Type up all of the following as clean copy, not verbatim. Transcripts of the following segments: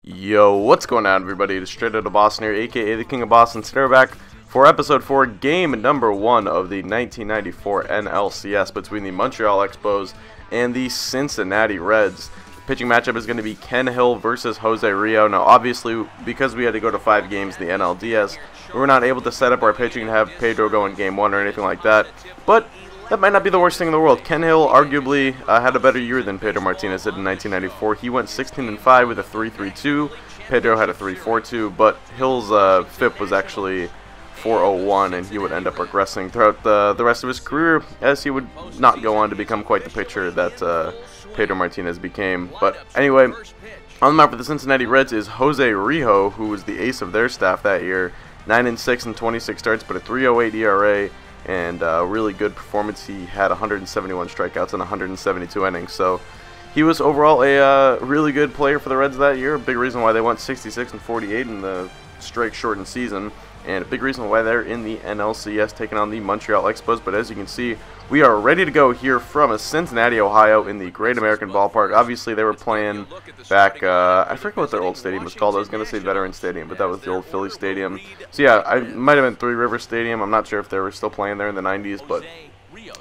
Yo, what's going on, everybody? It's Straight Outta Boston here, aka the King of Boston. Today we're back for episode 4, game number 1 of the 1994 NLCS between the Montreal Expos and the Cincinnati Reds. The pitching matchup is going to be Ken Hill versus Jose Rio. Now, obviously, because we had to go to 5 games in the NLDS, we were not able to set up our pitching and have Pedro go in game 1 or anything like that. But that might not be the worst thing in the world. Ken Hill arguably had a better year than Pedro Martinez did in 1994. He went 16-5 with a 3.32. Pedro had a 3.42, but Hill's FIP was actually 4.01, and he would end up regressing throughout the rest of his career, as he would not go on to become quite the pitcher that Pedro Martinez became. But anyway, on the map for the Cincinnati Reds is Jose Rio, who was the ace of their staff that year. 9-6 and 26 starts, but a 3.08 ERA. And really good performance. He had 171 strikeouts in 172 innings. So he was overall a really good player for the Reds that year. A big reason why they went 66-48 in the strike shortened season. And a big reason why they're in the NLCS taking on the Montreal Expos. But as you can see, we are ready to go here from Cincinnati, Ohio in the Great American Ballpark. Obviously, they were playing back, I forget what their old stadium was called. I was going to say Veterans Stadium, but that was the old Philly Stadium. So yeah, I might have been Three Rivers Stadium. I'm not sure if they were still playing there in the 90s, but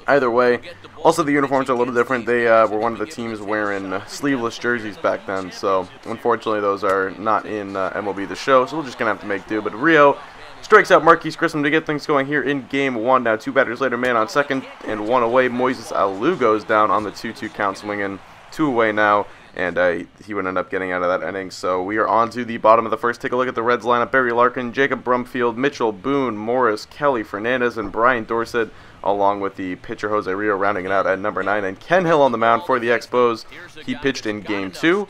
either way. Also, the uniforms are a little different. They were one of the teams wearing sleeveless jerseys back then. So unfortunately, those are not in MLB The Show, so we're just going to have to make do. But Rio strikes out Marquise Grissom to get things going here in game 1. Now 2 batters later, man on second and 1 away. Moises Alou goes down on the 2-2 count, swinging 2 away now, and he would end up getting out of that inning. So we are on to the bottom of the first. Take a look at the Reds lineup. Barry Larkin, Jacob Brumfield, Mitchell Boone, Morris, Kelly Fernandez, and Brian Dorsett, along with the pitcher Jose Rio rounding it out at number 9. And Ken Hill on the mound for the Expos. He pitched in game 2.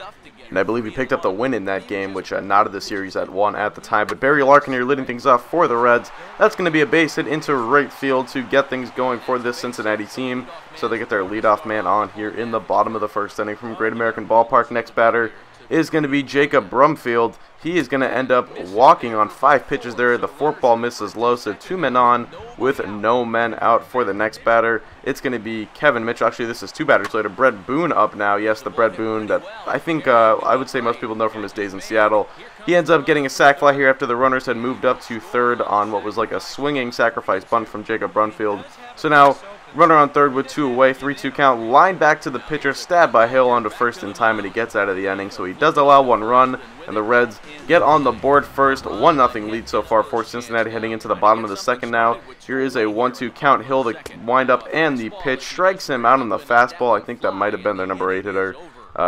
And I believe he picked up the win in that game, which knotted the series at 1 at the time. But Barry Larkin here leading things off for the Reds. That's going to be a base hit into right field to get things going for this Cincinnati team. So they get their leadoff man on here in the bottom of the first inning from Great American Ballpark. Next batter is going to be Jacob Brumfield. He is going to end up walking on 5 pitches there. The fork ball misses low, so 2 men on with no men out for the next batter. It's going to be Kevin Mitchell. Actually, this is 2 batters later. Brett Boone up now. Yes, the Brett Boone that I think I would say most people know from his days in Seattle. He ends up getting a sac fly here after the runners had moved up to third on what was like a swinging sacrifice bunt from Jacob Brumfield. So now runner on third with 2 away, 3-2 count, line back to the pitcher, stabbed by Hill onto first in time, and he gets out of the inning. So he does allow 1 run, and the Reds get on the board first. 1-0 lead so far for Cincinnati heading into the bottom of the second now. Here is a 1-2 count. Hill, the windup and the pitch, strikes him out on the fastball. I think that might have been their number 8 hitter,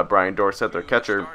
Brian Dorsett, their catcher.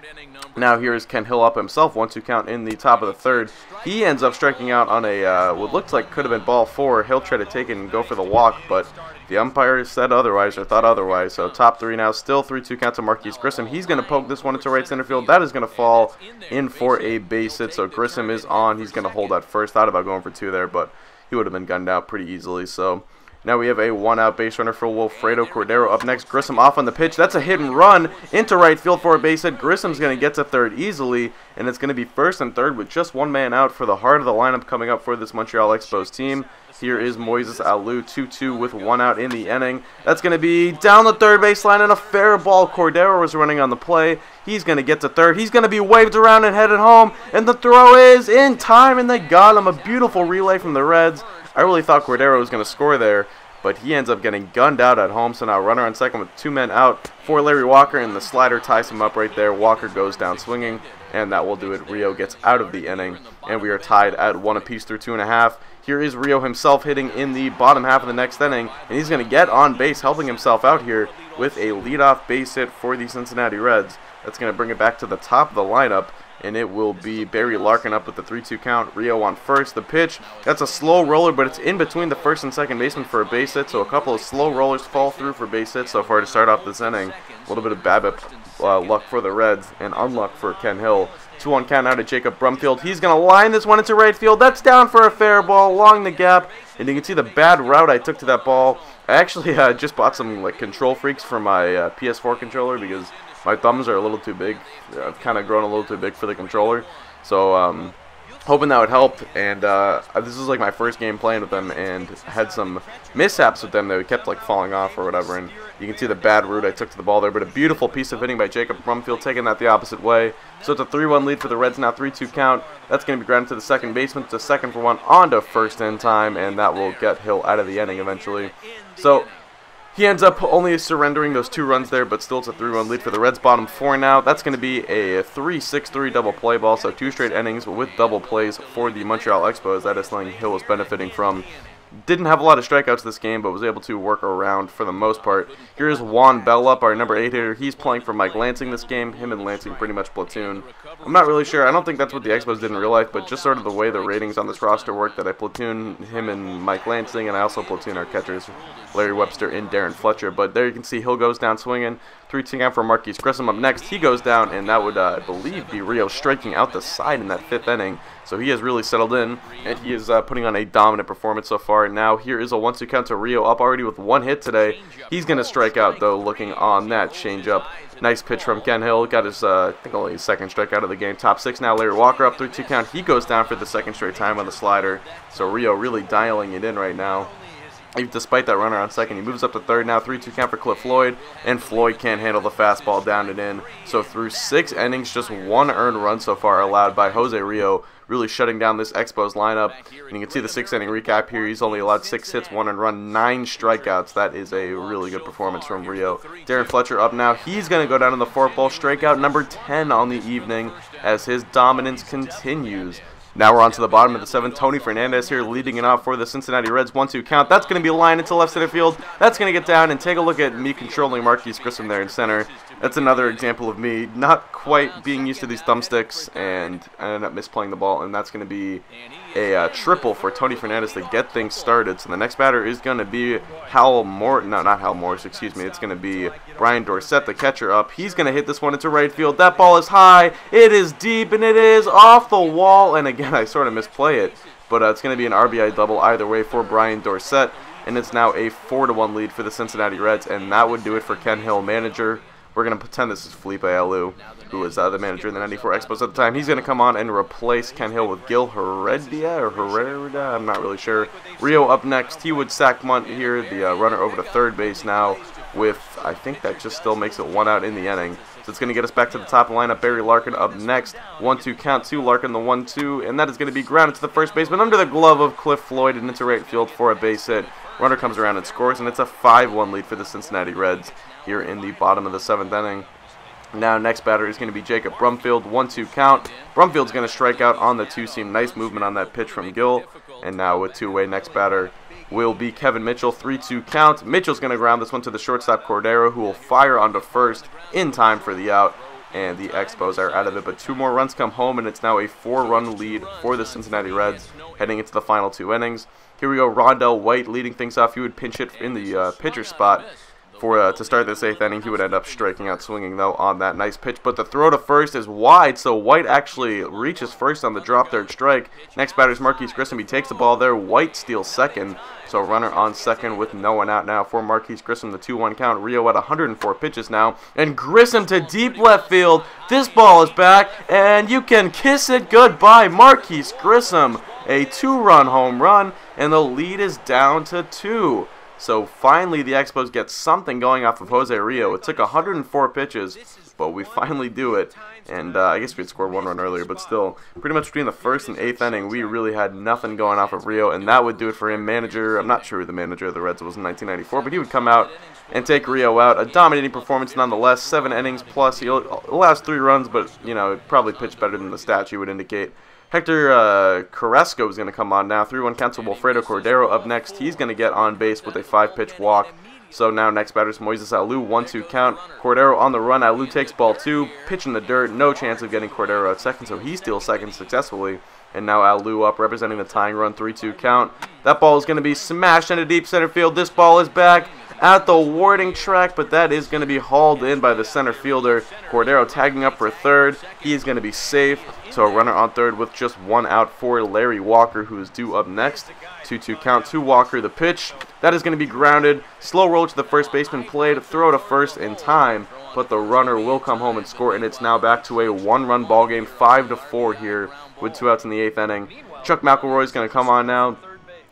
Now here is Ken Hill up himself, 1-2 count in the top of the third. He ends up striking out on a what looked like could have been ball 4. Hill tried to take it and go for the walk, but the umpire said otherwise, or thought otherwise. So top 3 now, still 3-2 count to Marquise Grissom. He's going to poke this one into right center field. That is going to fall in for a base hit. So Grissom is on. He's going to hold at first. Thought about going for 2 there, but he would have been gunned out pretty easily. So now we have a 1-out base runner for Wilfredo Cordero. Up next, Grissom off on the pitch. That's a hit and run into right field for a base hit. Grissom's going to get to third easily, and it's going to be first and third with just 1 man out for the heart of the lineup coming up for this Montreal Expos team. Here is Moises Alou, 2-2 with 1 out in the inning. That's going to be down the third baseline and a fair ball. Cordero was running on the play. He's going to get to third. He's going to be waved around and headed home, and the throw is in time, and they got him. A beautiful relay from the Reds. I really thought Cordero was going to score there, but he ends up getting gunned out at home. So now runner on second with 2 men out for Larry Walker, and the slider ties him up right there. Walker goes down swinging, and that will do it. Rio gets out of the inning, and we are tied at 1 apiece through 2.5. Here is Rio himself hitting in the bottom half of the next inning, and he's going to get on base, helping himself out here with a leadoff base hit for the Cincinnati Reds. That's going to bring it back to the top of the lineup, and it will be Barry Larkin up with the 3-2 count. Rio on first. The pitch, that's a slow roller, but it's in between the first and second baseman for a base hit, so a couple of slow rollers fall through for base hits so far to start off this inning. A little bit of BABIP luck for the Reds and unluck for Ken Hill. 2-1 count out to Jacob Brumfield. He's going to line this one into right field. That's down for a fair ball along the gap, and you can see the bad route I took to that ball. I actually just bought some control freaks for my PS4 controller because my thumbs are a little too big. I've kind of grown a little too big for the controller. So hoping that would help. And this is like my first game playing with them, and had some mishaps with them. They kept like falling off or whatever, and you can see the bad route I took to the ball there. But a beautiful piece of hitting by Jacob Brumfield, taking that the opposite way. So it's a 3-1 lead for the Reds now, 3-2 count. That's going to be grounded to the second baseman. It's a 2nd for 1 on to first in time, and that will get Hill out of the inning eventually. So he ends up only surrendering those 2 runs there, but still it's a 3-1 lead for the Reds. Bottom 4 now. That's going to be a 3-6-3 double play ball, so 2 straight innings with double plays for the Montreal Expos. That is something Hill was benefiting from. Didn't have a lot of strikeouts this game, but was able to work around for the most part. Here's Juan Bell up, our number 8 hitter. He's playing for Mike Lansing this game. Him and Lansing pretty much platoon. I'm not really sure. I don't think that's what the Expos did in real life, but just sort of the way the ratings on this roster work, that I platoon him and Mike Lansing, and I also platoon our catchers, Larry Webster and Darren Fletcher. But there you can see Hill goes down swinging. 3-2 count for Marquise Grissom up next. He goes down, and that would, I believe, be Rio striking out the side in that 5th inning. So he has really settled in, and he is putting on a dominant performance so far. And now here is a 1-2 count to Rio, up already with 1 hit today. He's going to strike out, though, looking on that changeup. Nice pitch from Ken Hill. Got his, I think, only his 2nd strikeout of the game. Top 6 now. Larry Walker up 3-2 count. He goes down for the 2nd straight time on the slider. So Rio really dialing it in right now. Despite that runner on 2nd, he moves up to 3rd now. 3-2 count for Cliff Floyd, and Floyd can't handle the fastball down and in. So through 6 innings, just 1 earned run so far allowed by Jose Rio, really shutting down this Expos lineup. And you can see the 6th inning recap here. He's only allowed 6 hits, 1 earned run, 9 strikeouts. That is a really good performance from Rio. Darren Fletcher up now. He's going to go down in the 4th ball, strikeout number 10 on the evening as his dominance continues. Now we're on to the bottom of the 7th. Tony Fernandez here leading it off for the Cincinnati Reds. 1-2 count. That's going to be a line into left center field. That's going to get down, and take a look at me controlling Marquise Grissom there in center. That's another example of me not quite being used to these thumbsticks, and I ended up misplaying the ball, and that's going to be a triple for Tony Fernandez to get things started. So the next batter is going to be it's going to be Brian Dorsett, the catcher, up. He's going to hit this one into right field. That ball is high, it is deep, and it is off the wall. And again, I sort of misplay it, but it's going to be an RBI double either way for Brian Dorsett, and it's now a 4-1 lead for the Cincinnati Reds, and that would do it for Ken Hill, manager. We're going to pretend this is Felipe Alou, who was the manager in the 94 Expos at the time. He's going to come on and replace Ken Hill with Gil Herrera. I'm not really sure. Rio up next. He would sack bunt here, the runner over to 3rd base now with, I think that just still makes it 1 out in the inning. So it's going to get us back to the top of the lineup. Barry Larkin up next. 1-2 count to Larkin, the 1-2, and that is going to be grounded to the first baseman under the glove of Cliff Floyd and into right field for a base hit. Runner comes around and scores, and it's a 5-1 lead for the Cincinnati Reds here in the bottom of the 7th inning. Now next batter is going to be Jacob Brumfield. 1-2 count. Brumfield's going to strike out on the 2-seam. Nice movement on that pitch from Gill. And now with 2-away, next batter will be Kevin Mitchell. 3-2 count. Mitchell's going to ground this one to the shortstop Cordero, who will fire onto first in time for the out. And the Expos are out of it, but 2 more runs come home, and it's now a 4-run lead for the Cincinnati Reds heading into the final 2 innings. Here we go, Rondell White leading things off. He would pinch hit in the pitcher spot to start this 8th inning. He would end up striking out swinging, though, on that nice pitch. But the throw to first is wide, so White actually reaches first on the drop 3rd strike. Next batter is Marquise Grissom. He takes the ball there. White steals 2nd. So runner on 2nd with no one out now for Marquise Grissom. The 2-1 count. Rio at 104 pitches now. And Grissom to deep left field. This ball is back, and you can kiss it goodbye. Marquise Grissom, a 2-run home run, and the lead is down to 2. So finally the Expos get something going off of Jose Rio. It took 104 pitches, but we finally do it. And I guess we had scored 1 run earlier, but still, pretty much between the 1st and 8th inning, we really had nothing going off of Rio, and that would do it for him. Manager, I'm not sure who the manager of the Reds was in 1994, but he would come out and take Rio out. A dominating performance nonetheless. 7 innings plus. He allows 3 runs, but, you know, probably pitched better than the statue would indicate. Hector Carrasco is going to come on now. 3-1 count to Wilfredo Cordero up next. He's going to get on base with a 5-pitch walk. So now next batter is Moises Alou. 1-2 count. Cordero on the run. Alou takes ball 2. Pitch in the dirt. No chance of getting Cordero at 2nd, so he steals 2nd successfully. And now Alou up representing the tying run. 3-2 count. That ball is going to be smashed into deep center field. This ball is back. at the warning track, but that is going to be hauled in by the center fielder. Cordero tagging up for third. He is going to be safe. So a runner on third with just one out for Larry Walker, who is due up next. 2-2 count to Walker. The pitch, that is going to be grounded. Slow roll to the first baseman played. Throw to first in time, but the runner will come home and score, and it's now back to a one-run ball game, 5-4 here with 2 outs in the 8th inning. Chuck McElroy is going to come on now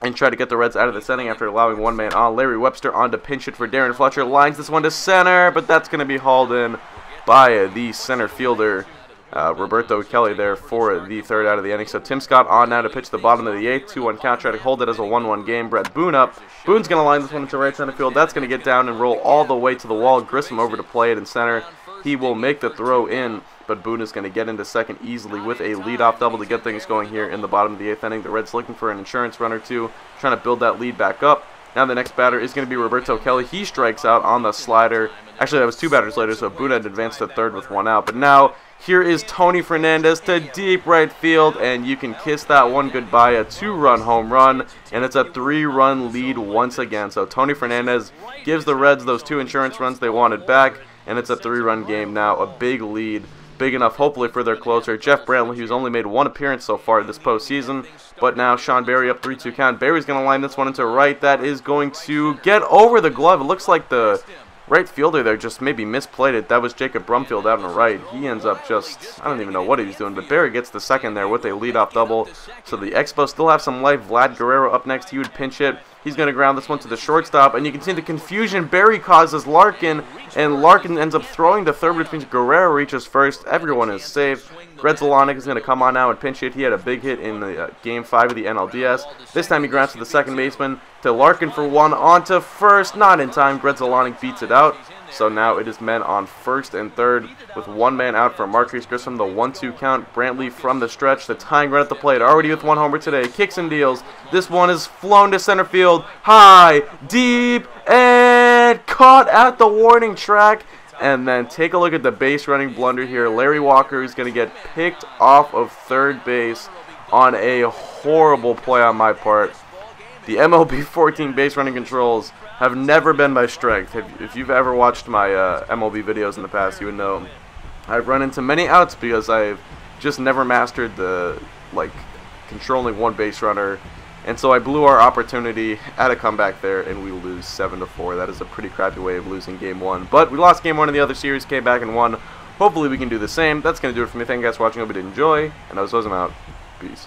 and try to get the Reds out of this inning after allowing one man on. Larry Webster on to pinch it for Darren Fletcher. Lines this one to center, but that's going to be hauled in by the center fielder, Roberto Kelly, there for the third out of the inning. So Tim Scott on now to pitch the bottom of the 8th. 2-1 count, try to hold it as a 1-1 game. Brett Boone up. Boone's going to line this one into right center field. That's going to get down and roll all the way to the wall. Grissom over to play it in center. He will make the throw in, but Boone is going to get into second easily with a leadoff double to get things going here in the bottom of the 8th inning. The Reds looking for an insurance run or two, trying to build that lead back up. Now the next batter is going to be Roberto Kelly. He strikes out on the slider. Actually, that was 2 batters later, so Boone had advanced to third with 1 out. But now here is Tony Fernandez to deep right field, and you can kiss that one goodbye. A 2-run home run, and it's a 3-run lead once again. So Tony Fernandez gives the Reds those 2 insurance runs they wanted back, and it's a 3-run game now. A big lead, big enough hopefully for their closer, Jeff Brantley, who's only made 1 appearance so far this postseason. But now Sean Berry up 3-2 count. Berry's going to line this one into right. That is going to get over the glove. It looks like the right fielder there just maybe misplayed it. That was Jacob Brumfield out on the right. He ends up just, I don't even know what he's doing, but Berry gets the second there with a leadoff double. So the Expos still have some life. Vlad Guerrero up next. He would pinch it. He's going to ground this one to the shortstop, and you can see the confusion Berry causes Larkin, and Larkin ends up throwing to third, which means Guerrero reaches first. Everyone is safe. Greg Zelanik is going to come on now and pinch hit. He had a big hit in the Game 5 of the NLDS. This time he grounds to the second baseman, to Larkin for 1, on to first. Not in time. Greg Zelanik beats it out. So now it is men on first and third with 1 man out for Marquise Grissom. The 1-2 count. Brantley from the stretch. The tying run at the plate. Already with 1 homer today. Kicks and deals. This one is flown to center field. High, deep, and caught at the warning track. And then take a look at the base running blunder here. Larry Walker is going to get picked off of third base on a horrible play on my part. The MLB 14 base running controls have never been my strength. If you've ever watched my MLB videos in the past, you would know I've run into many outs because I've just never mastered the controlling 1 base runner. And so I blew our opportunity at a comeback there, and we lose 7-4. That is a pretty crappy way of losing Game 1. But we lost Game 1 in the other series, came back and won. Hopefully we can do the same. That's going to do it for me. Thank you guys for watching. Hope you did enjoy. And as always, I'm out. Peace.